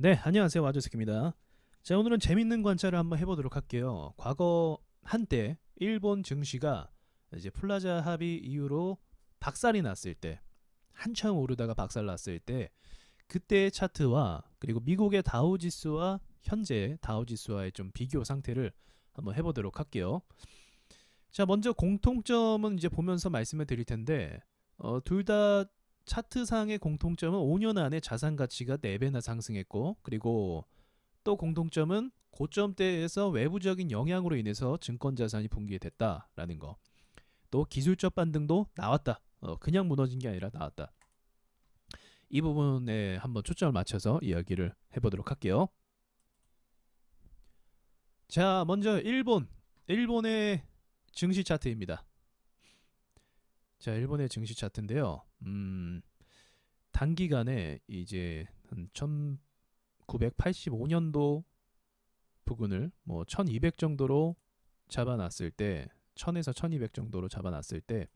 네, 안녕하세요. 와조스키입니다. 자, 오늘은 재밌는 관찰을 한번 해보도록 할게요. 과거 한때 일본 증시가 이제 플라자 합의 이후로 박살이 났을 때, 한참 오르다가 박살 났을 때, 그때의 차트와 그리고 미국의 다우지수와 현재 다우지수와의 좀 비교 상태를 한번 해보도록 할게요. 자, 먼저 공통점은 이제 보면서 말씀을 드릴 텐데, 둘 다 차트상의 공통점은 5년 안에 자산 가치가 4배나 상승했고, 그리고 또 공통점은 고점대에서 외부적인 영향으로 인해서 증권 자산이 붕괴됐다라는 거. 또 기술적 반등도 나왔다. 그냥 무너진 게 아니라 나왔다. 이 부분에 한번 초점을 맞춰서 이야기를 해보도록 할게요. 자, 먼저 일본의 증시 차트입니다. 자, 일본의 증시 차트인데요. 단기간에 이제 한 1985년도 부근을 뭐 1200 정도로 잡아놨을 때 1000에서 1200 정도로 잡아놨을 때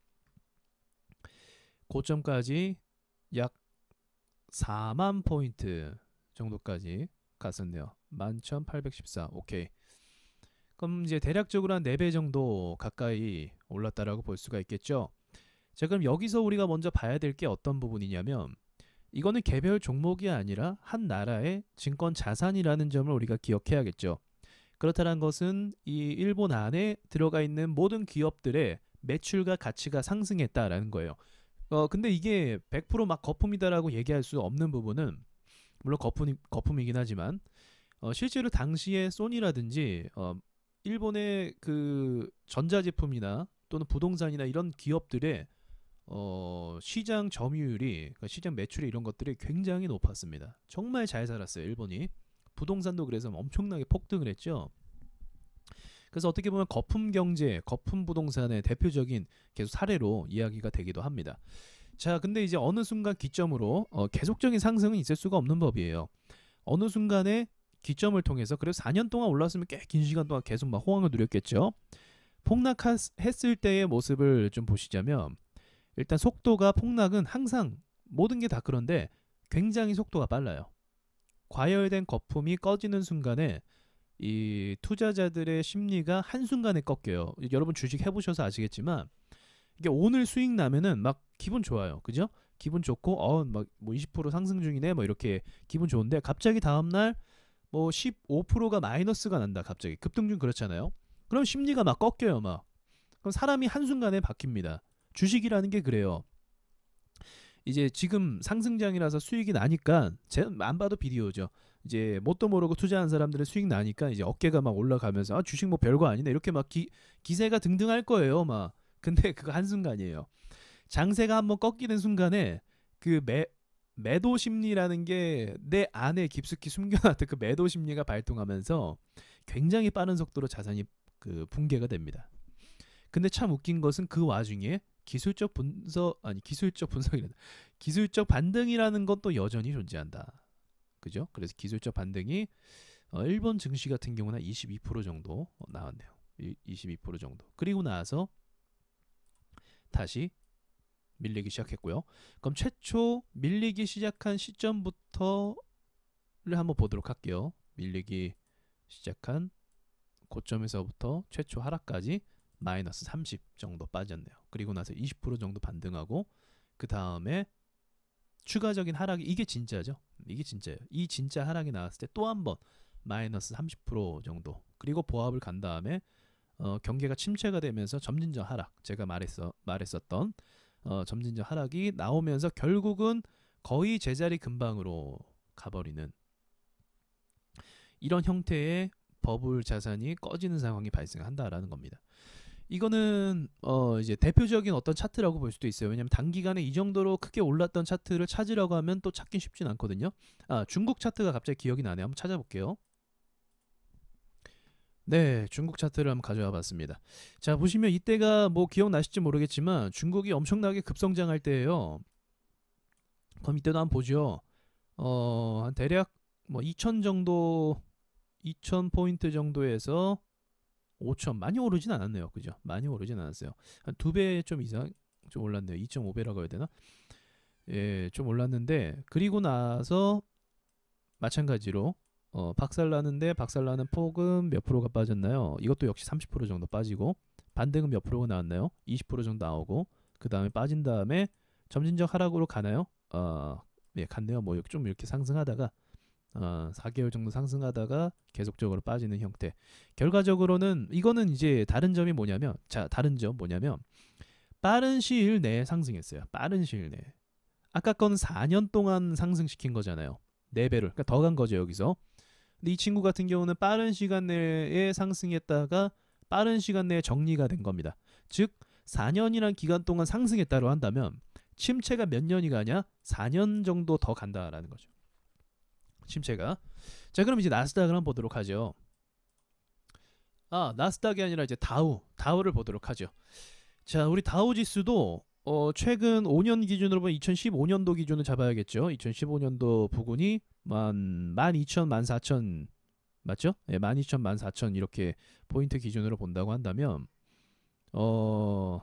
고점까지 약 4만 포인트 정도까지 갔었네요. 11,814. 오케이. 그럼 이제 대략적으로 한 4배 정도 가까이 올랐다라고 볼 수가 있겠죠. 자, 그럼 여기서 우리가 먼저 봐야 될 게 어떤 부분이냐면 이거는 개별 종목이 아니라 한 나라의 증권 자산이라는 점을 우리가 기억해야겠죠. 그렇다는 것은 이 일본 안에 들어가 있는 모든 기업들의 매출과 가치가 상승했다라는 거예요. 근데 이게 100%막 거품이다라고 얘기할 수 없는 부분은 물론 거품이긴 하지만 실제로 당시에 소니라든지 일본의 그 전자제품이나 또는 부동산이나 이런 기업들의 시장 점유율이 그러니까 시장 매출이 이런 것들이 굉장히 높았습니다. 정말 잘 살았어요 일본이. 부동산도 그래서 엄청나게 폭등을 했죠. 그래서 어떻게 보면 거품 경제, 거품 부동산의 대표적인 계속 사례로 이야기가 되기도 합니다. 자, 근데 이제 어느 순간 기점으로 계속적인 상승은 있을 수가 없는 법이에요. 어느 순간에 기점을 통해서 그래서 4년 동안 올랐으면 꽤 긴 시간 동안 계속 막 호황을 누렸겠죠. 폭락했을 때의 모습을 좀 보시자면 일단 속도가 폭락은 항상 모든 게 다 그런데 굉장히 속도가 빨라요. 과열된 거품이 꺼지는 순간에 이 투자자들의 심리가 한순간에 꺾여요. 여러분 주식 해보셔서 아시겠지만 이게 오늘 수익 나면은 막 기분 좋아요. 그죠? 기분 좋고 막 뭐 20% 상승 중이네 뭐 이렇게 기분 좋은데 갑자기 다음날 뭐 15%가 마이너스가 난다. 갑자기 급등 중 그렇잖아요. 그럼 심리가 막 꺾여요 막. 그럼 사람이 한순간에 바뀝니다. 주식이라는 게 그래요. 이제 지금 상승장이라서 수익이 나니까 안 봐도 비디오죠. 이제 뭣도 모르고 투자한 사람들은 수익 나니까 이제 어깨가 막 올라가면서 아 주식 뭐 별거 아니네 이렇게 막 기세가 등등할 거예요 막. 근데 그거 한순간이에요. 장세가 한번 꺾이는 순간에 그 매도 심리라는 게 내 안에 깊숙이 숨겨놨던 그 매도 심리가 발동하면서 굉장히 빠른 속도로 자산이 그 붕괴가 됩니다. 근데 참 웃긴 것은 그 와중에 기술적 분석이란다. 기술적 반등이라는 것도 여전히 존재한다. 그죠? 그래서 기술적 반등이 일본 증시 같은 경우는 22% 정도 나왔네요. 22% 정도. 그리고 나서 다시 밀리기 시작했고요. 그럼 최초 밀리기 시작한 시점부터를 한번 보도록 할게요. 밀리기 시작한 고점에서부터 최초 하락까지 마이너스 30 정도 빠졌네요. 그리고 나서 20% 정도 반등하고 그 다음에 추가적인 하락이 이게 진짜죠. 이게 진짜예요. 이 진짜 하락이 나왔을 때 또 한 번 마이너스 30% 정도 그리고 보합을 간 다음에 경계가 침체가 되면서 점진적 하락 제가 말했었던 점진적 하락이 나오면서 결국은 거의 제자리 근방으로 가버리는 이런 형태의 버블 자산이 꺼지는 상황이 발생한다라는 겁니다. 이거는 이제 대표적인 어떤 차트라고 볼 수도 있어요. 왜냐하면 단기간에 이 정도로 크게 올랐던 차트를 찾으려고 하면 또 찾긴 쉽진 않거든요. 중국 차트가 갑자기 기억이 나네요. 한번 찾아볼게요. 네, 중국 차트를 한번 가져와 봤습니다. 자, 보시면 이때가 뭐 기억나실지 모르겠지만 중국이 엄청나게 급성장할 때예요. 그럼 이때도 한번 보죠. 한 대략 뭐 2000 정도 2000 포인트 정도에서 5천 많이 오르진 않았네요. 그죠? 많이 오르진 않았어요. 한 2배 좀 이상 좀 올랐네요. 2.5배라고 해야 되나? 예, 좀 올랐는데 그리고 나서 마찬가지로 박살나는데 박살나는 폭은 몇 프로가 빠졌나요? 이것도 역시 30% 정도 빠지고 반등은 몇 프로가 나왔나요? 20% 정도 나오고 그 다음에 빠진 다음에 점진적 하락으로 가나요? 예, 갔네요. 뭐 좀 이렇게 상승하다가 4개월 정도 상승하다가 계속적으로 빠지는 형태. 결과적으로는 이거는 이제 다른 점이 뭐냐면 다른 점 뭐냐면 빠른 시일 내에 상승했어요. 빠른 시일 내에. 아까 거는 4년 동안 상승시킨 거잖아요. 4배를. 그러니까 더 간 거죠, 여기서. 근데 이 친구 같은 경우는 빠른 시간 내에 상승했다가 빠른 시간 내에 정리가 된 겁니다. 즉 4년이란 기간 동안 상승했다고 한다면 침체가 몇 년이 가냐? 4년 정도 더 간다라는 거죠. 침체가. 자, 그럼 이제 나스닥을 한번 보도록 하죠. 나스닥이 아니라 이제 다우를 보도록 하죠. 자, 우리 다우 지수도 최근 5년 기준으로 보면 2015년도 기준을 잡아야겠죠. 2015년도 부근이 12,000, 14,000 맞죠? 예, 12,000, 14,000 이렇게 포인트 기준으로 본다고 한다면 뭐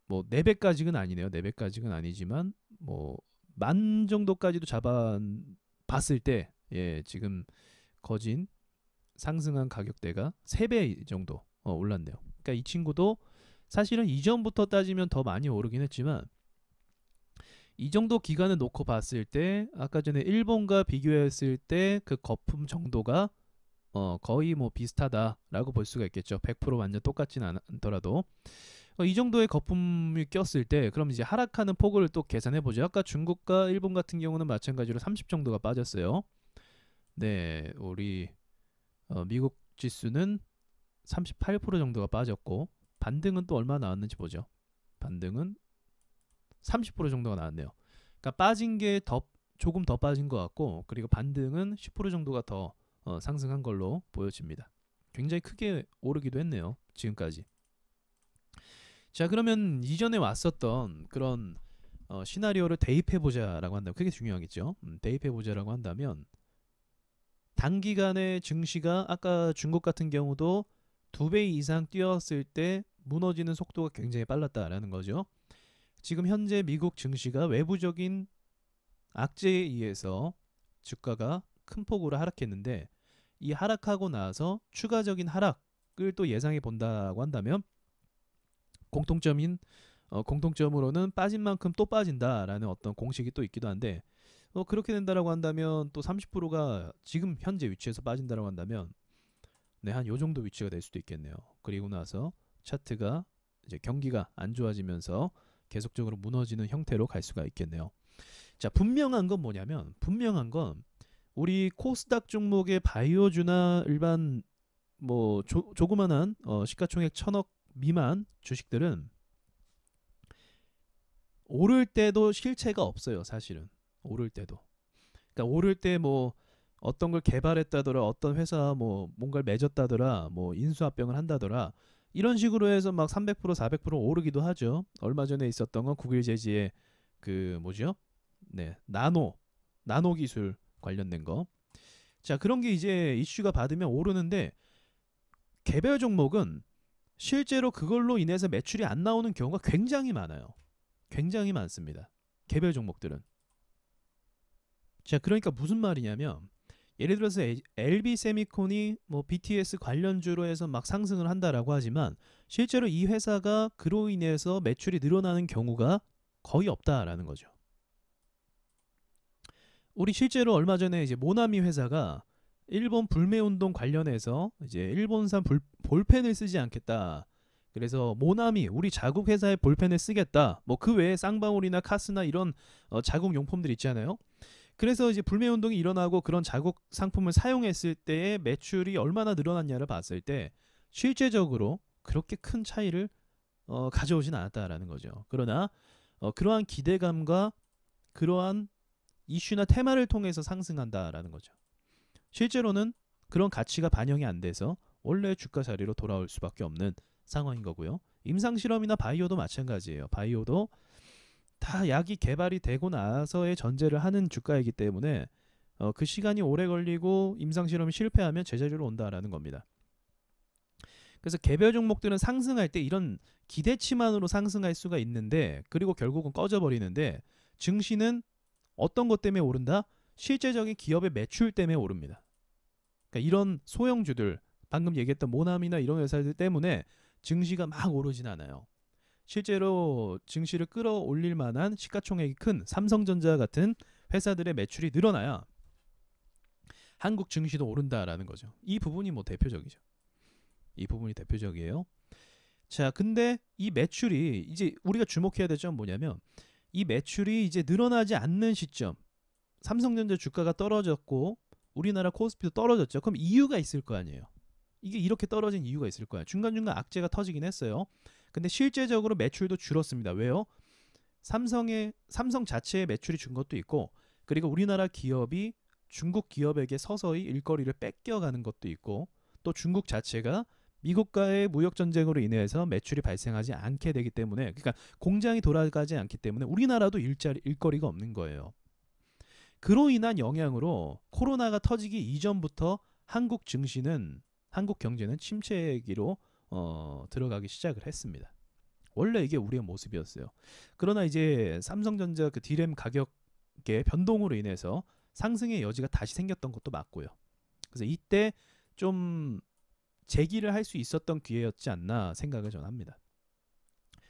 4배까지는 아니네요. 4배까지는 아니지만 뭐 만 정도까지도 잡아 봤을 때 예, 지금 거진 상승한 가격대가 3배 정도 올랐네요. 그러니까 이 친구도 사실은 이전부터 따지면 더 많이 오르긴 했지만 이 정도 기간을 놓고 봤을 때 아까 전에 일본과 비교했을 때 그 거품 정도가 거의 뭐 비슷하다라고 볼 수가 있겠죠. 100% 완전 똑같지는 않더라도 이 정도의 거품이 꼈을 때 그럼 이제 하락하는 폭을 또 계산해 보죠. 아까 중국과 일본 같은 경우는 마찬가지로 30 정도가 빠졌어요. 네, 우리 미국 지수는 38% 정도가 빠졌고 반등은 또 얼마 나왔는지 보죠. 반등은 30% 정도가 나왔네요. 그러니까 빠진 게 조금 더 빠진 것 같고 그리고 반등은 10% 정도가 더 상승한 걸로 보여집니다. 굉장히 크게 오르기도 했네요. 지금까지. 자, 그러면 이전에 왔었던 그런 시나리오를 대입해보자라고 한다면 그게 중요하겠죠. 대입해보자라고 한다면 단기간에 증시가 아까 중국 같은 경우도 2배 이상 뛰었을 때 무너지는 속도가 굉장히 빨랐다라는 거죠. 지금 현재 미국 증시가 외부적인 악재에 의해서 주가가 큰 폭으로 하락했는데 이 하락하고 나서 추가적인 하락을 또 예상해 본다고 한다면 공통점으로는 빠진 만큼 또 빠진다라는 어떤 공식이 또 있기도 한데 그렇게 된다라고 한다면 또 30%가 지금 현재 위치에서 빠진다라고 한다면 네, 한 요 정도 위치가 될 수도 있겠네요. 그리고 나서 차트가 이제 경기가 안 좋아지면서 계속적으로 무너지는 형태로 갈 수가 있겠네요. 자, 분명한 건 뭐냐면 분명한 건 우리 코스닥 종목의 바이오주나 일반 뭐 조그만한 시가총액 1,000억 미만 주식들은 오를 때도 실체가 없어요. 사실은 오를 때도. 그러니까 오를 때 뭐 어떤 걸 개발했다더라, 어떤 회사 뭐 뭔가를 맺었다더라, 뭐 인수합병을 한다더라 이런 식으로 해서 막 300%, 400% 오르기도 하죠. 얼마 전에 있었던 건 구글 제지의 그 뭐죠? 네, 나노 기술 관련된 거. 자, 그런 게 이제 이슈가 받으면 오르는데 개별 종목은 실제로 그걸로 인해서 매출이 안 나오는 경우가 굉장히 많아요. 굉장히 많습니다. 개별 종목들은. 자, 그러니까 무슨 말이냐면 예를 들어서 LB 세미콘이 뭐 BTS 관련주로 해서 막 상승을 한다라고 하지만 실제로 이 회사가 그로 인해서 매출이 늘어나는 경우가 거의 없다라는 거죠. 우리 실제로 얼마 전에 이제 모나미 회사가 일본 불매 운동 관련해서 이제 일본산 볼펜을 쓰지 않겠다. 그래서 모나미 우리 자국 회사의 볼펜을 쓰겠다. 뭐 그 외에 쌍방울이나 카스나 이런 자국 용품들 있잖아요. 그래서 이제 불매 운동이 일어나고 그런 자국 상품을 사용했을 때의 매출이 얼마나 늘어났냐를 봤을 때 실제적으로 그렇게 큰 차이를 가져오진 않았다라는 거죠. 그러나 그러한 기대감과 그러한 이슈나 테마를 통해서 상승한다라는 거죠. 실제로는 그런 가치가 반영이 안 돼서 원래 주가 자리로 돌아올 수밖에 없는 상황인 거고요. 임상실험이나 바이오도 마찬가지예요. 바이오도 다 약이 개발이 되고 나서의 전제를 하는 주가이기 때문에 그 시간이 오래 걸리고 임상실험이 실패하면 제자리로 온다라는 겁니다. 그래서 개별 종목들은 상승할 때 이런 기대치만으로 상승할 수가 있는데 그리고 결국은 꺼져버리는데 증시는 어떤 것 때문에 오른다? 실제적인 기업의 매출 때문에 오릅니다. 그러니까 이런 소형주들, 방금 얘기했던 모나미나 이런 회사들 때문에 증시가 막 오르진 않아요. 실제로 증시를 끌어올릴 만한 시가총액이 큰 삼성전자 같은 회사들의 매출이 늘어나야 한국 증시도 오른다라는 거죠. 이 부분이 뭐 대표적이죠. 이 부분이 대표적이에요. 자, 근데 이 매출이 이제 우리가 주목해야 될 점은 뭐냐면 이 매출이 이제 늘어나지 않는 시점, 삼성전자 주가가 떨어졌고 우리나라 코스피도 떨어졌죠. 그럼 이유가 있을 거 아니에요. 이게 이렇게 떨어진 이유가 있을 거야. 중간중간 악재가 터지긴 했어요. 근데 실제적으로 매출도 줄었습니다. 왜요? 삼성 자체의 매출이 준 것도 있고, 그리고 우리나라 기업이 중국 기업에게 서서히 일거리를 뺏겨가는 것도 있고, 또 중국 자체가 미국과의 무역 전쟁으로 인해서 매출이 발생하지 않게 되기 때문에, 그러니까 공장이 돌아가지 않기 때문에 우리나라도 일거리가 없는 거예요. 그로 인한 영향으로 코로나가 터지기 이전부터 한국 증시는, 한국 경제는 침체기로 들어가기 시작을 했습니다. 원래 이게 우리의 모습이었어요. 그러나 이제 삼성전자 그 D램 가격의 변동으로 인해서 상승의 여지가 다시 생겼던 것도 맞고요. 그래서 이때 좀 재기를 할 수 있었던 기회였지 않나 생각을 저는 합니다.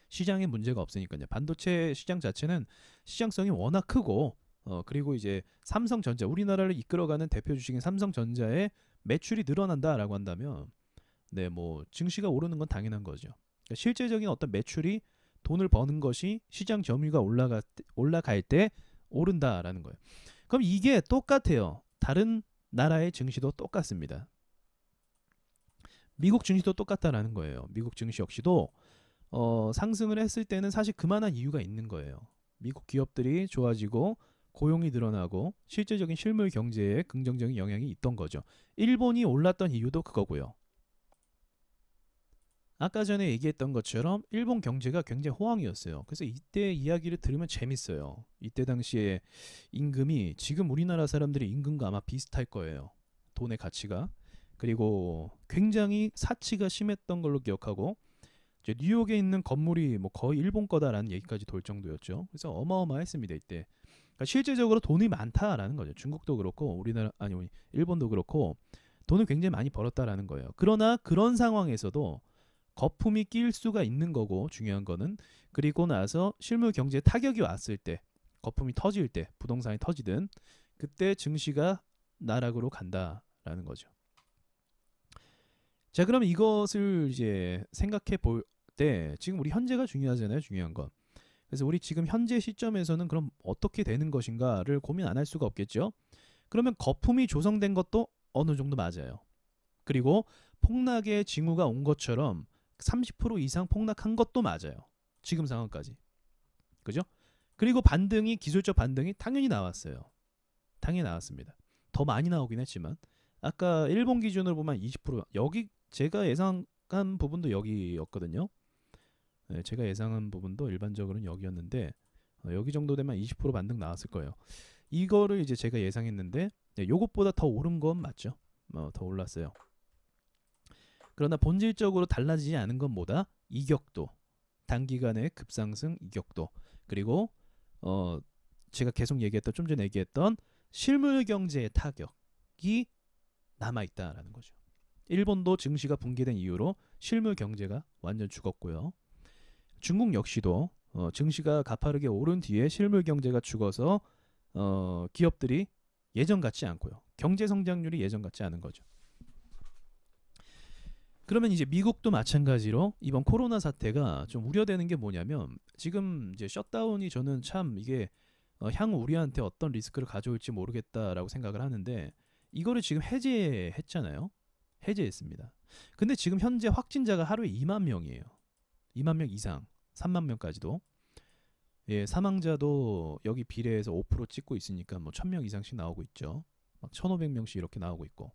시장에 문제가 없으니까요. 반도체 시장 자체는 시장성이 워낙 크고 그리고 이제 삼성전자, 우리나라를 이끌어가는 대표 주식인 삼성전자의 매출이 늘어난다라고 한다면 네, 뭐 증시가 오르는 건 당연한 거죠. 그러니까 실제적인 어떤 매출이 돈을 버는 것이 시장 점유율가 올라갈 때 오른다라는 거예요. 그럼 이게 똑같아요. 다른 나라의 증시도 똑같습니다. 미국 증시도 똑같다라는 거예요. 미국 증시 역시도 상승을 했을 때는 사실 그만한 이유가 있는 거예요. 미국 기업들이 좋아지고 고용이 늘어나고 실제적인 실물 경제에 긍정적인 영향이 있던 거죠. 일본이 올랐던 이유도 그거고요. 아까 전에 얘기했던 것처럼 일본 경제가 굉장히 호황이었어요. 그래서 이때 이야기를 들으면 재밌어요. 이때 당시에 임금이 지금 우리나라 사람들의 임금과 아마 비슷할 거예요. 돈의 가치가. 그리고 굉장히 사치가 심했던 걸로 기억하고 이제 뉴욕에 있는 건물이 뭐 거의 일본 거다라는 얘기까지 돌 정도였죠. 그래서 어마어마했습니다 이때. 그러니까 실제적으로 돈이 많다라는 거죠. 중국도 그렇고 우리나라 아니 일본도 그렇고 돈을 굉장히 많이 벌었다라는 거예요. 그러나 그런 상황에서도 거품이 낄 수가 있는 거고 중요한 거는 그리고 나서 실물 경제에 타격이 왔을 때 거품이 터질 때 부동산이 터지든 그때 증시가 나락으로 간다라는 거죠. 자, 그럼 이것을 이제 생각해 볼 때 지금 우리 현재가 중요하잖아요. 중요한 건. 그래서 우리 지금 현재 시점에서는 그럼 어떻게 되는 것인가를 고민 안 할 수가 없겠죠. 그러면 거품이 조성된 것도 어느 정도 맞아요. 그리고 폭락의 징후가 온 것처럼 30% 이상 폭락한 것도 맞아요. 지금 상황까지. 그죠? 그리고 반등이 기술적 반등이 당연히 나왔어요. 당연히 나왔습니다. 더 많이 나오긴 했지만 아까 일본 기준으로 보면 20% 여기 제가 예상한 부분도 여기였거든요. 네, 제가 예상한 부분도 일반적으로는 여기였는데 여기 정도 되면 20% 반등 나왔을 거예요. 이거를 이제 제가 예상했는데 네, 요것보다 더 오른 건 맞죠. 더 올랐어요. 그러나 본질적으로 달라지지 않은 건 뭐다? 이격도, 단기간의 급상승 이격도, 그리고 제가 계속 얘기했던 좀 전에 얘기했던 실물 경제의 타격이 남아있다라는 거죠. 일본도 증시가 붕괴된 이유로 실물 경제가 완전 죽었고요. 중국 역시도 증시가 가파르게 오른 뒤에 실물 경제가 죽어서 기업들이 예전 같지 않고요. 경제 성장률이 예전 같지 않은 거죠. 그러면 이제 미국도 마찬가지로 이번 코로나 사태가 좀 우려되는 게 뭐냐면 지금 이제 셧다운이 저는 참 이게 향후 우리한테 어떤 리스크를 가져올지 모르겠다라고 생각을 하는데 이거를 지금 해제했잖아요. 해제했습니다. 근데 지금 현재 확진자가 하루에 2만 명이에요. 2만 명 이상, 3만 명까지도. 예, 사망자도 여기 비례해서 5% 찍고 있으니까 뭐 1000명 이상씩 나오고 있죠. 막 1500명씩 이렇게 나오고 있고.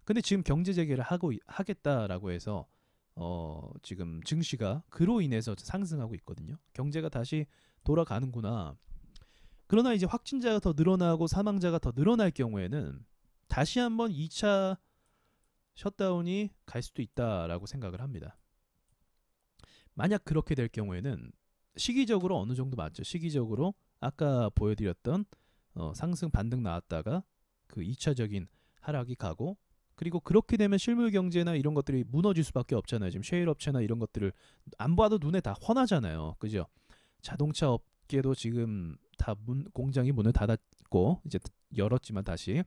근데 지금 경제 재개를 하겠다라고 해서 지금 증시가 그로 인해서 상승하고 있거든요. 경제가 다시 돌아가는구나. 그러나 이제 확진자가 더 늘어나고 사망자가 더 늘어날 경우에는 다시 한번 2차 셧다운이 갈 수도 있다라고 생각을 합니다. 만약 그렇게 될 경우에는 시기적으로 어느 정도 맞죠. 시기적으로 아까 보여드렸던 상승 반등 나왔다가 그 2차적인 하락이 가고, 그리고 그렇게 되면 실물 경제나 이런 것들이 무너질 수밖에 없잖아요. 지금 셰일 업체나 이런 것들을 안 봐도 눈에 다 훤하잖아요. 그죠? 자동차 업계도 지금 다 공장이 문을 닫았고, 이제 열었지만 다시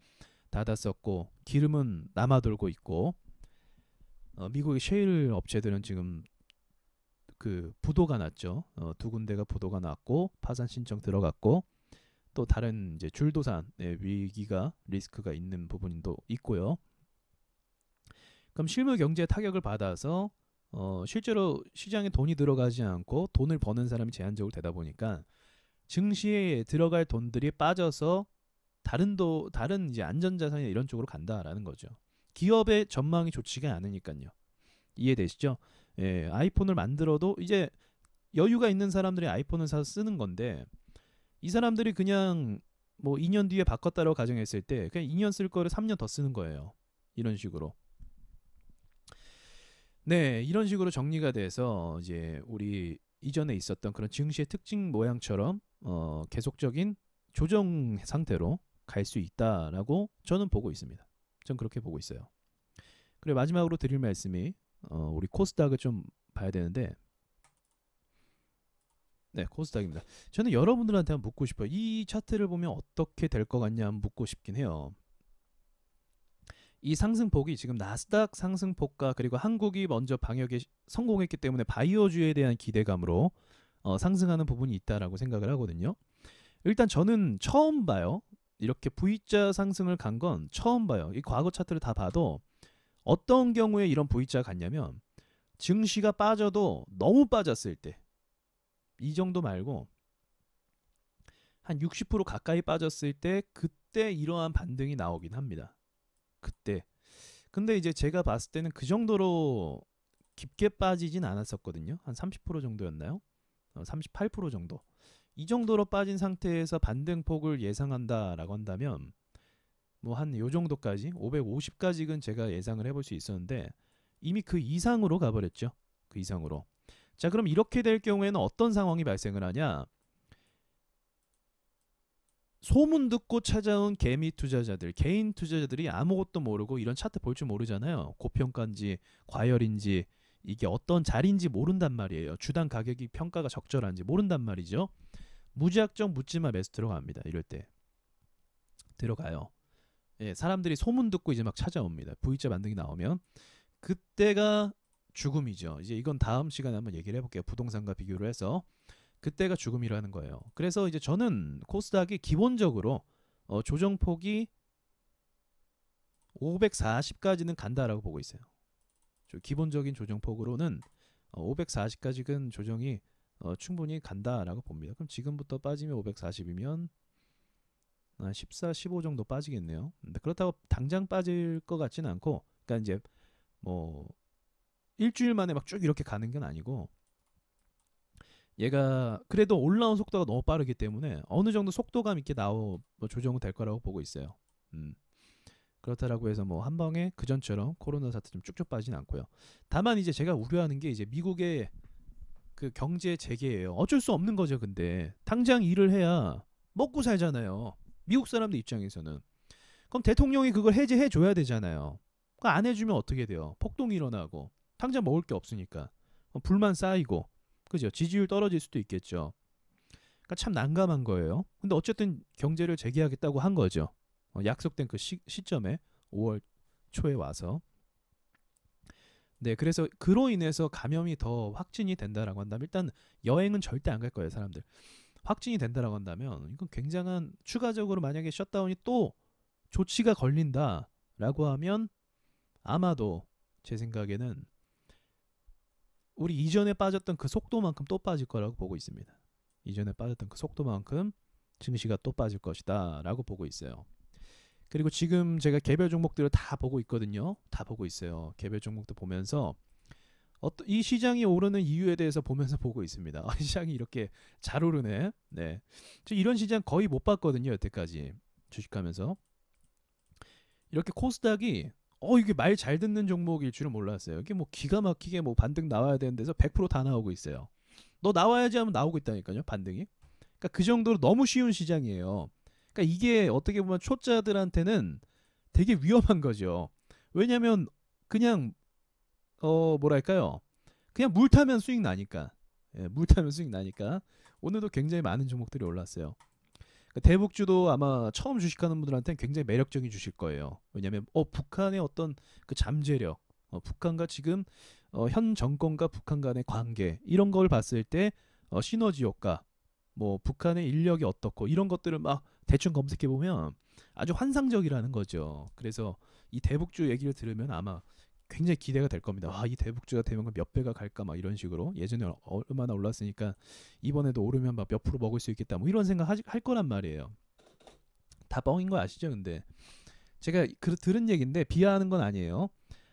닫았었고, 기름은 남아돌고 있고, 미국의 셰일 업체들은 지금 그 부도가 났죠. 두 군데가 부도가 났고 파산 신청 들어갔고, 또 다른 이제 줄도산의 위기가 리스크가 있는 부분도 있고요. 그럼 실물 경제에 타격을 받아서 실제로 시장에 돈이 들어가지 않고 돈을 버는 사람이 제한적으로 되다 보니까 증시에 들어갈 돈들이 빠져서 다른 이제 안전자산이나 이런 쪽으로 간다라는 거죠. 기업의 전망이 좋지가 않으니까요. 이해되시죠? 예, 아이폰을 만들어도 이제 여유가 있는 사람들이 아이폰을 사서 쓰는 건데, 이 사람들이 그냥 뭐 2년 뒤에 바꿨다고 가정했을 때 그냥 2년 쓸 거를 3년 더 쓰는 거예요. 이런 식으로. 네, 이런 식으로 정리가 돼서 이제 우리 이전에 있었던 그런 증시의 특징 모양처럼 계속적인 조정 상태로 갈 수 있다라고 저는 보고 있습니다. 전 그렇게 보고 있어요. 그리고 마지막으로 드릴 말씀이 우리 코스닥을 좀 봐야 되는데, 네, 코스닥입니다. 저는 여러분들한테 한번 묻고 싶어요. 이 차트를 보면 어떻게 될 것 같냐 한번 묻고 싶긴 해요. 이 상승폭이 지금 나스닥 상승폭과 그리고 한국이 먼저 방역에 성공했기 때문에 바이오주에 대한 기대감으로 상승하는 부분이 있다라고 생각을 하거든요. 일단 저는 처음 봐요. 이렇게 V자 상승을 간 건 처음 봐요. 이 과거 차트를 다 봐도 어떤 경우에 이런 V자가 갔냐면, 증시가 빠져도 너무 빠졌을 때, 이 정도 말고 한 60% 가까이 빠졌을 때, 그때 이러한 반등이 나오긴 합니다. 그때. 근데 이제 제가 봤을 때는 그 정도로 깊게 빠지진 않았었거든요. 한 30% 정도였나요? 38% 정도. 이 정도로 빠진 상태에서 반등폭을 예상한다라고 한다면 뭐 한 요 정도까지 550까지는 제가 예상을 해볼 수 있었는데, 이미 그 이상으로 가버렸죠. 그 이상으로. 자, 그럼 이렇게 될 경우에는 어떤 상황이 발생을 하냐? 소문 듣고 찾아온 개미 투자자들, 개인 투자자들이 아무것도 모르고 이런 차트 볼 줄 모르잖아요. 고평가인지 과열인지 이게 어떤 자리인지 모른단 말이에요. 주당 가격이 평가가 적절한지 모른단 말이죠. 무지학적 묻지마 매수 들어갑니다. 이럴 때 들어가요. 예, 사람들이 소문 듣고 이제 막 찾아옵니다. V자 반등이 나오면 그때가 죽음이죠. 이제 이건 다음 시간에 한번 얘기를 해볼게요. 부동산과 비교를 해서 그때가 죽음이라는 거예요. 그래서 이제 저는 코스닥이 기본적으로 조정폭이 540까지는 간다라고 보고 있어요. 기본적인 조정폭으로는 540까지는 조정이 충분히 간다라고 봅니다. 그럼 지금부터 빠지면 540이면 한 14, 15 정도 빠지겠네요. 근데 그렇다고 당장 빠질 것 같지는 않고, 그러니까 이제 뭐 일주일 만에 막 쭉 이렇게 가는 건 아니고, 얘가 그래도 올라온 속도가 너무 빠르기 때문에 어느 정도 속도감 있게 조정은 될 거라고 보고 있어요. 그렇다라고 해서 뭐 한 방에 그 전처럼 코로나 사태처럼 쭉쭉 빠지진 않고요. 다만 이제 제가 우려하는 게 이제 미국의 그 경제 재개예요. 어쩔 수 없는 거죠. 근데 당장 일을 해야 먹고 살잖아요. 미국 사람들 입장에서는. 그럼 대통령이 그걸 해제해 줘야 되잖아요. 그거 안 해주면 어떻게 돼요? 폭동이 일어나고 당장 먹을 게 없으니까 불만 쌓이고, 그죠? 지지율 떨어질 수도 있겠죠. 그러니까 참 난감한 거예요. 근데 어쨌든 경제를 재개하겠다고 한 거죠. 약속된 그 시점에 5월 초에 와서. 네, 그래서 그로 인해서 감염이 더 확진이 된다라고 한다면, 일단 여행은 절대 안 갈 거예요, 사람들. 확진이 된다라고 한다면 이건 굉장한, 추가적으로 만약에 셧다운이 또 조치가 걸린다라고 하면 아마도 제 생각에는 우리 이전에 빠졌던 그 속도만큼 또 빠질 거라고 보고 있습니다. 이전에 빠졌던 그 속도만큼 증시가 또 빠질 것이다 라고 보고 있어요. 그리고 지금 제가 개별 종목들을 다 보고 있거든요. 다 보고 있어요. 개별 종목도 보면서 이 시장이 오르는 이유에 대해서 보면서 보고 있습니다. 시장이 이렇게 잘 오르네. 네, 저 이런 시장 거의 못 봤거든요, 여태까지 주식하면서. 이렇게 코스닥이 이게 말 잘 듣는 종목일 줄은 몰랐어요. 이게 뭐 기가 막히게 뭐 반등 나와야 되는 데서 100%다 나오고 있어요. 너 나와야지 하면 나오고 있다니까요, 반등이. 그러니까 그 정도로 너무 쉬운 시장이에요. 그러니까 이게 어떻게 보면 초짜들한테는 되게 위험한 거죠. 왜냐면 그냥 뭐랄까요? 그냥 물 타면 수익 나니까. 예, 물 타면 수익 나니까. 오늘도 굉장히 많은 종목들이 올랐어요. 그러니까 대북주도 아마 처음 주식하는 분들한테는 굉장히 매력적인 주실 거예요. 왜냐하면 북한의 어떤 그 잠재력, 북한과 지금 현 정권과 북한 간의 관계 이런 걸 봤을 때 시너지 효과, 뭐 북한의 인력이 어떻고 이런 것들을 막 대충 검색해 보면 아주 환상적이라는 거죠. 그래서 이 대북주 얘기를 들으면 아마 굉장히 기대가 될 겁니다. 와, 이 대북주가 되면 몇 배가 갈까 막 이런 식으로 예전에 얼마나 올랐으니까 이번에도 오르면 막 몇 프로 먹을 수 있겠다 뭐 이런 생각 할 거란 말이에요. 다 뻥인 거 아시죠? 근데 제가 들은 얘기인데 비하하는 건 아니에요.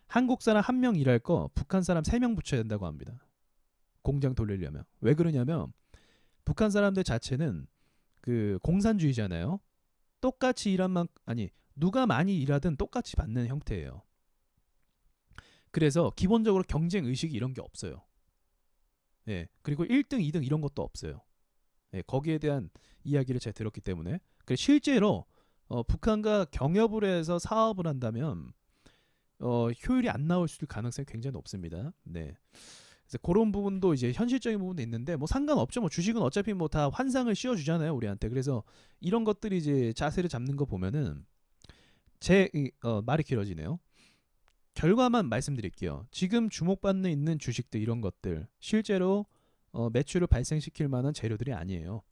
한국 사람 1명 일할 거 북한 사람 3명 붙여야 된다고 합니다. 공장 돌리려면. 왜 그러냐면 북한 사람들 자체는 그 공산주의잖아요. 똑같이 일한 만 아니 누가 많이 일하든 똑같이 받는 형태예요. 그래서 기본적으로 경쟁 의식이 이런 게 없어요. 예. 그리고 1등, 2등 이런 것도 없어요. 예, 거기에 대한 이야기를 제가 들었기 때문에. 그래서 실제로 북한과 경협을 해서 사업을 한다면 효율이 안 나올 수 있을 가능성이 굉장히 높습니다. 네. 그래서 그런 부분도 이제 현실적인 부분도 있는데 뭐 상관없죠. 뭐 주식은 어차피 뭐 다 환상을 씌워주잖아요, 우리한테. 그래서 이런 것들이 이제 자세를 잡는 거 보면은 말이 길어지네요. 결과만 말씀드릴게요. 지금 주목받는 있는 주식들 이런 것들 실제로 매출을 발생시킬 만한 재료들이 아니에요.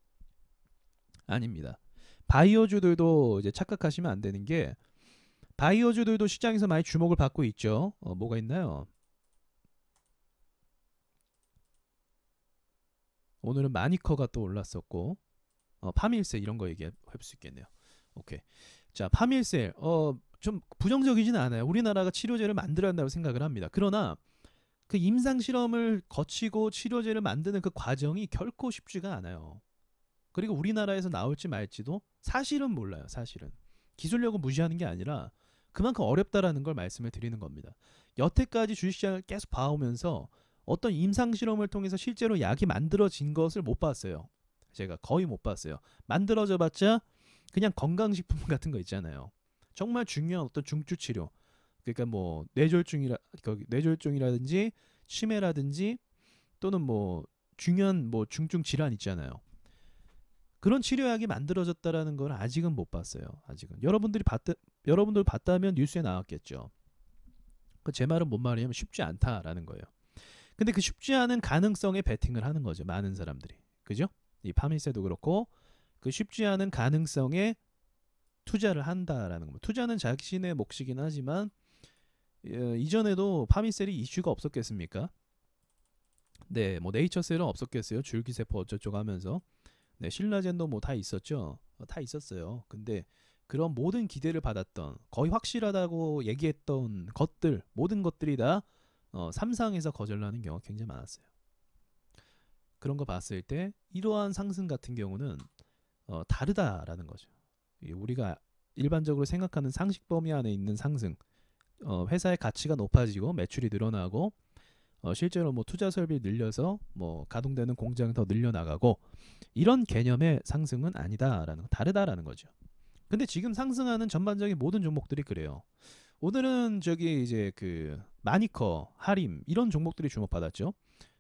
아닙니다. 바이오주들도 이제 착각하시면 안 되는 게 바이오주들도 시장에서 많이 주목을 받고 있죠. 뭐가 있나요? 오늘은 마니커가 또 올랐었고 파밀셀 이런 거 얘기해 볼 수 있겠네요. 오케이. 자, 파밀셀 좀 부정적이지는 않아요. 우리나라가 치료제를 만들어야 한다고 생각을 합니다. 그러나 그 임상 실험을 거치고 치료제를 만드는 그 과정이 결코 쉽지가 않아요. 그리고 우리나라에서 나올지 말지도 사실은 몰라요. 사실은 기술력을 무시하는 게 아니라 그만큼 어렵다라는 걸 말씀을 드리는 겁니다. 여태까지 주식시장을 계속 봐오면서 어떤 임상 실험을 통해서 실제로 약이 만들어진 것을 못 봤어요. 제가 거의 못 봤어요. 만들어져 봤자 그냥 건강식품 같은 거 있잖아요. 정말 중요한 어떤 중추 치료, 그러니까 뭐 뇌졸중이라든지 치매라든지 또는 뭐 중요한 뭐 중증 질환 있잖아요. 그런 치료약이 만들어졌다라는 걸 아직은 못 봤어요. 아직은 여러분들 봤다면 뉴스에 나왔겠죠. 제 말은 뭔 말이냐면 쉽지 않다라는 거예요. 근데 그 쉽지 않은 가능성에 베팅을 하는 거죠. 많은 사람들이. 그죠? 이 파밀세도 그렇고 그 쉽지 않은 가능성에 투자를 한다라는 겁니다. 투자는 자신의 몫이긴 하지만 이전에도 파밀셀이 이슈가 없었겠습니까? 네, 뭐 네이처셀은 없었겠어요. 줄기세포 어쩌고저쩌고 하면서. 네, 신라젠도 뭐 다 있었죠. 다 있었어요. 근데 그런 모든 기대를 받았던 거의 확실하다고 얘기했던 것들 모든 것들이 다 삼상에서 거절나는 경우가 굉장히 많았어요. 그런 거 봤을 때 이러한 상승 같은 경우는 다르다라는 거죠. 우리가 일반적으로 생각하는 상식 범위 안에 있는 상승, 회사의 가치가 높아지고 매출이 늘어나고 실제로 뭐 투자 설비 늘려서 뭐 가동되는 공장이 더 늘려나가고 이런 개념의 상승은 아니다라는 다르다라는 거죠. 근데 지금 상승하는 전반적인 모든 종목들이 그래요. 오늘은 저기 이제 그 마니커, 하림 이런 종목들이 주목받았죠.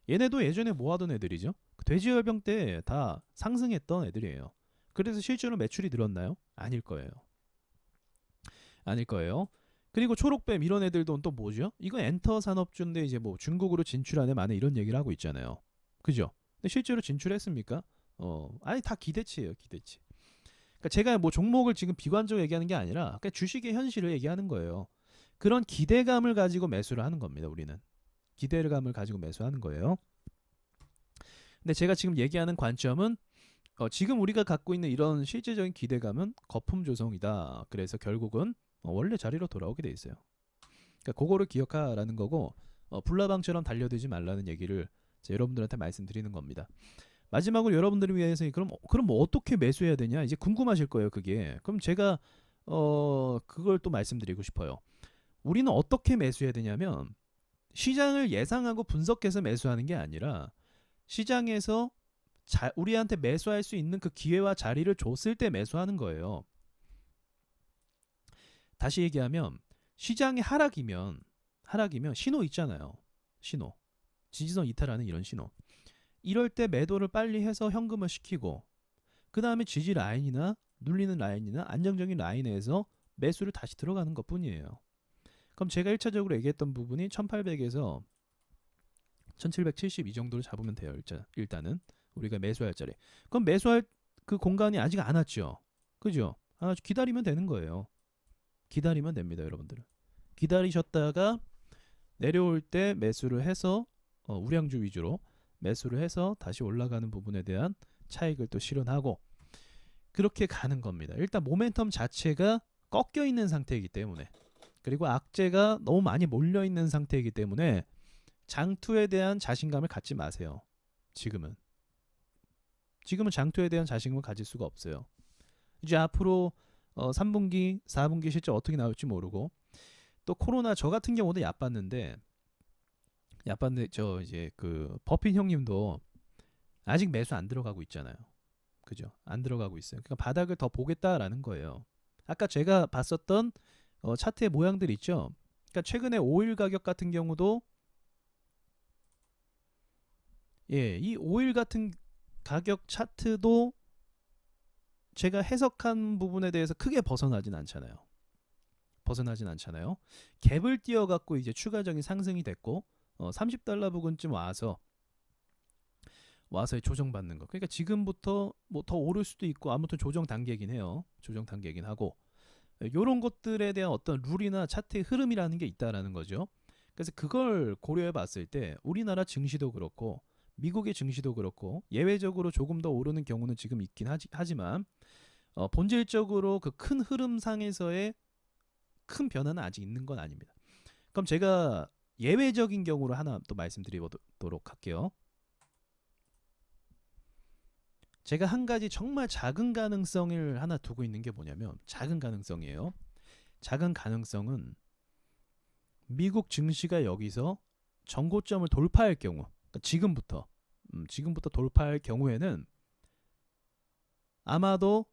얘네도 예전에 모아둔 애들이죠. 돼지열병 때 다 상승했던 애들이에요. 그래서 실제로 매출이 늘었나요? 아닐 거예요. 아닐 거예요. 그리고 초록뱀 이런 애들도 또 뭐죠? 이거 엔터 산업주인데 이제 뭐 중국으로 진출하네 마네 이런 얘기를 하고 있잖아요. 그죠? 근데 실제로 진출했습니까? 아니 다 기대치예요, 기대치. 그러니까 제가 뭐 종목을 지금 비관적으로 얘기하는 게 아니라 그냥 주식의 현실을 얘기하는 거예요. 그런 기대감을 가지고 매수를 하는 겁니다. 우리는 기대감을 가지고 매수하는 거예요. 근데 제가 지금 얘기하는 관점은 지금 우리가 갖고 있는 이런 실제적인 기대감은 거품 조성이다. 그래서 결국은 원래 자리로 돌아오게 돼 있어요. 그러니까 그거를 기억하라는 거고 불나방처럼 달려들지 말라는 얘기를 여러분들한테 말씀드리는 겁니다. 마지막으로 여러분들을 위해서 그럼 뭐 어떻게 매수해야 되냐 이제 궁금하실 거예요. 그게 그럼 제가 그걸 또 말씀드리고 싶어요. 우리는 어떻게 매수해야 되냐면 시장을 예상하고 분석해서 매수하는 게 아니라 시장에서 우리한테 매수할 수 있는 그 기회와 자리를 줬을 때 매수하는 거예요. 다시 얘기하면 시장이 하락이면 신호 있잖아요. 신호. 지지선 이탈하는 이런 신호. 이럴 때 매도를 빨리 해서 현금을 시키고 그 다음에 지지 라인이나 눌리는 라인이나 안정적인 라인에서 매수를 다시 들어가는 것뿐이에요. 그럼 제가 1차적으로 얘기했던 부분이 1800에서 1770 이 정도로 잡으면 돼요. 일단은 우리가 매수할 자리. 그럼 매수할 그 공간이 아직 안 왔죠. 그죠? 아주 기다리면 되는 거예요. 기다리면 됩니다, 여러분들은. 기다리셨다가 내려올 때 매수를 해서 우량주 위주로 매수를 해서 다시 올라가는 부분에 대한 차익을 또 실현하고 그렇게 가는 겁니다. 일단 모멘텀 자체가 꺾여 있는 상태이기 때문에 그리고 악재가 너무 많이 몰려 있는 상태이기 때문에 장투에 대한 자신감을 갖지 마세요. 지금은 장투에 대한 자신감을 가질 수가 없어요. 이제 앞으로 3분기, 4분기 실적 어떻게 나올지 모르고 또 코로나 저 같은 경우도 얕봤는데 저 이제 그 버핀 형님도 아직 매수 안 들어가고 있잖아요. 그죠? 안 들어가고 있어요. 그러니까 바닥을 더 보겠다라는 거예요. 아까 제가 봤었던 차트의 모양들 있죠. 그러니까 최근에 오일 가격 같은 경우도 이 오일 같은 가격 차트도 제가 해석한 부분에 대해서 크게 벗어나진 않잖아요. 갭을 띄어갖고 이제 추가적인 상승이 됐고 30달러 부근쯤 와서 조정받는 거. 그러니까 지금부터 뭐 더 오를 수도 있고 아무튼 조정 단계이긴 해요. 조정 단계이긴 하고 이런 것들에 대한 어떤 룰이나 차트의 흐름이라는 게 있다라는 거죠. 그래서 그걸 고려해 봤을 때 우리나라 증시도 그렇고 미국의 증시도 그렇고 예외적으로 조금 더 오르는 경우는 지금 있긴 하지만 본질적으로 그 큰 흐름상에서의 큰 변화는 아직 있는 건 아닙니다. 그럼 제가 예외적인 경우로 하나 또 말씀드리도록 할게요. 제가 한 가지 정말 작은 가능성을 하나 두고 있는 게 뭐냐면 작은 가능성이에요. 작은 가능성은 미국 증시가 여기서 전고점을 돌파할 경우 그러니까 지금부터 돌파할 경우에는 아마도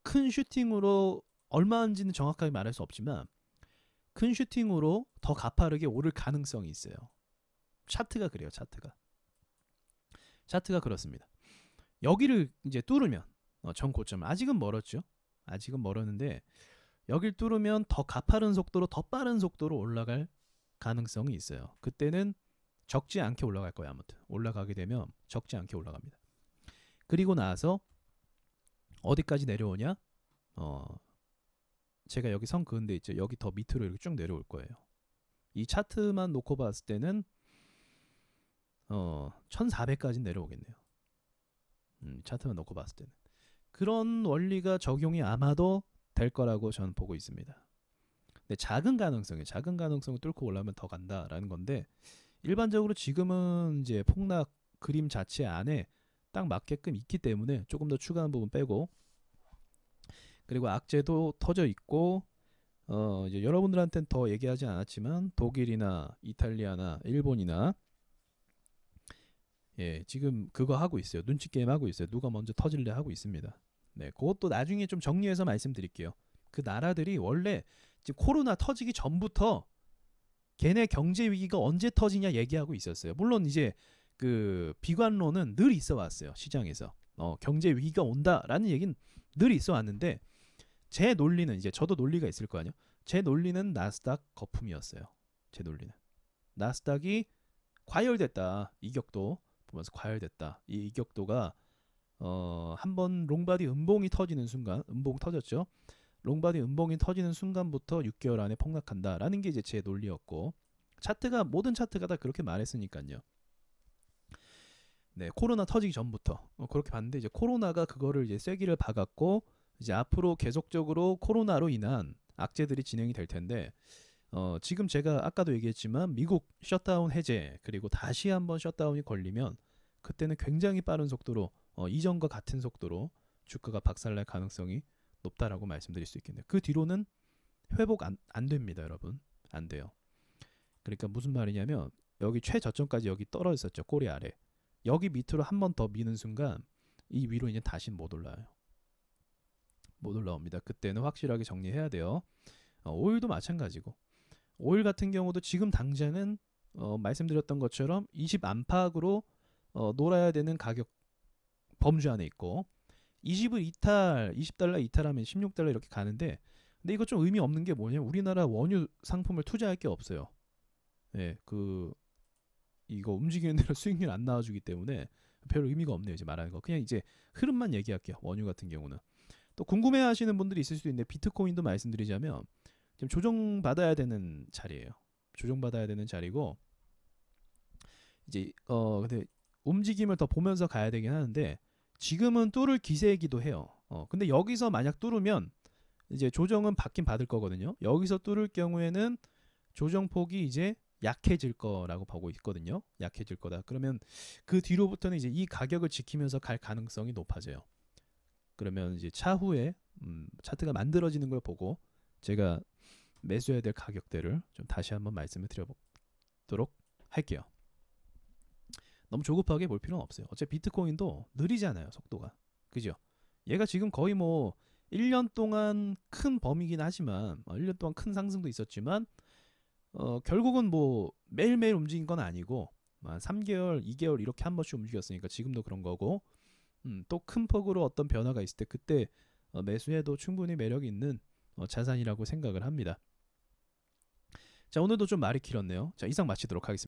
큰 슈팅으로 얼마인지는 정확하게 말할 수 없지만 큰 슈팅으로 더 가파르게 오를 가능성이 있어요. 차트가 그래요. 차트가 그렇습니다. 여기를 이제 뚫으면 전고점 아직은 멀었죠. 아직은 멀었는데 여길 뚫으면 더 가파른 속도로 더 빠른 속도로 올라갈 가능성이 있어요. 그때는 적지 않게 올라갈 거예요. 아무튼 올라가게 되면 적지 않게 올라갑니다. 그리고 나서 어디까지 내려오냐? 제가 여기 선 그은 데 있죠. 여기 더 밑으로 이렇게 쭉 내려올 거예요. 이 차트만 놓고 봤을 때는 1400까지 내려오겠네요. 차트만 놓고 봤을 때는 그런 원리가 적용이 아마도 될 거라고 저는 보고 있습니다. 근데 작은 가능성을 뚫고 올라오면 더 간다라는 건데 일반적으로 지금은 이제 폭락 그림 자체 안에 딱 맞게끔 있기 때문에 조금 더 추가한 부분 빼고 그리고 악재도 터져 있고 이제 여러분들한테는 더 얘기하지 않았지만 독일이나 이탈리아나 일본이나 지금 그거 하고 있어요. 눈치 게임 하고 있어요. 누가 먼저 터질래 하고 있습니다. 네, 그것도 나중에 좀 정리해서 말씀드릴게요. 그 나라들이 원래 지금 코로나 터지기 전부터 걔네 경제 위기가 언제 터지냐 얘기하고 있었어요. 물론 이제 그 비관론은 늘 있어 왔어요. 시장에서 경제 위기가 온다라는 얘기는 늘 있어 왔는데 제 논리는 이제 저도 논리가 있을 거 아니에요. 제 논리는 나스닥 거품이었어요. 제 논리는 나스닥이 과열됐다. 이격도 보면서 과열됐다. 이 이격도가 한번 롱바디 음봉이 터지는 순간 음봉 터졌죠. 롱바디 음봉이 터지는 순간부터 6개월 안에 폭락한다라는 게 이제 제 논리였고 모든 차트가 다 그렇게 말했으니까요. 네, 코로나 터지기 전부터 그렇게 봤는데 이제 코로나가 그거를 이제 쐐기를 박았고 이제 앞으로 계속적으로 코로나로 인한 악재들이 진행이 될 텐데 지금 제가 아까도 얘기했지만 미국 셧다운 해제 그리고 다시 한번 셧다운이 걸리면 그때는 굉장히 빠른 속도로 이전과 같은 속도로 주가가 박살날 가능성이 높다라고 말씀드릴 수 있겠네요. 그 뒤로는 회복 안 됩니다, 여러분. 안 돼요. 그러니까 무슨 말이냐면 여기 최저점까지 여기 떨어졌었죠. 꼬리 아래. 여기 밑으로 한 번 더 미는 순간 이 위로 이제 다시 못 올라요. 못 올라옵니다. 그때는 확실하게 정리해야 돼요. 오일도 마찬가지고, 오일 같은 경우도 지금 당장은 말씀드렸던 것처럼 20 안팎으로 놀아야 되는 가격 범주 안에 있고, 20을 이탈, 20달러 이탈하면 16달러 이렇게 가는데, 근데 이거 좀 의미 없는 게 뭐냐면 우리나라 원유 상품을 투자할 게 없어요. 예, 이거 움직이는 대로 수익률 안 나와주기 때문에 별 의미가 없네요. 이제 말하는 거 그냥 이제 흐름만 얘기할게요. 원유 같은 경우는 또 궁금해하시는 분들이 있을 수도 있는데, 비트코인도 말씀드리자면 지금 조정받아야 되는 자리예요. 조정받아야 되는 자리고, 이제 근데 움직임을 더 보면서 가야 되긴 하는데 지금은 뚫을 기세이기도 해요. 근데 여기서 만약 뚫으면 이제 조정은 받긴 받을 거거든요. 여기서 뚫을 경우에는 조정폭이 이제 약해질 거라고 보고 있거든요. 약해질 거다. 그러면 그 뒤로부터는 이제 이 가격을 지키면서 갈 가능성이 높아져요. 그러면 이제 차후에 차트가 만들어지는 걸 보고 제가 매수해야 될 가격대를 좀 다시 한번 말씀을 드려보도록 할게요. 너무 조급하게 볼 필요는 없어요. 어차피 비트코인도 느리잖아요, 속도가. 그죠? 얘가 지금 거의 뭐 1년 동안 큰 범위긴 하지만 1년 동안 큰 상승도 있었지만 결국은 뭐 매일매일 움직인 건 아니고 3개월, 2개월 이렇게 한 번씩 움직였으니까 지금도 그런 거고, 또 큰 폭으로 어떤 변화가 있을 때 그때 매수해도 충분히 매력이 있는 자산이라고 생각을 합니다. 자, 오늘도 좀 말이 길었네요. 자, 이상 마치도록 하겠습니다.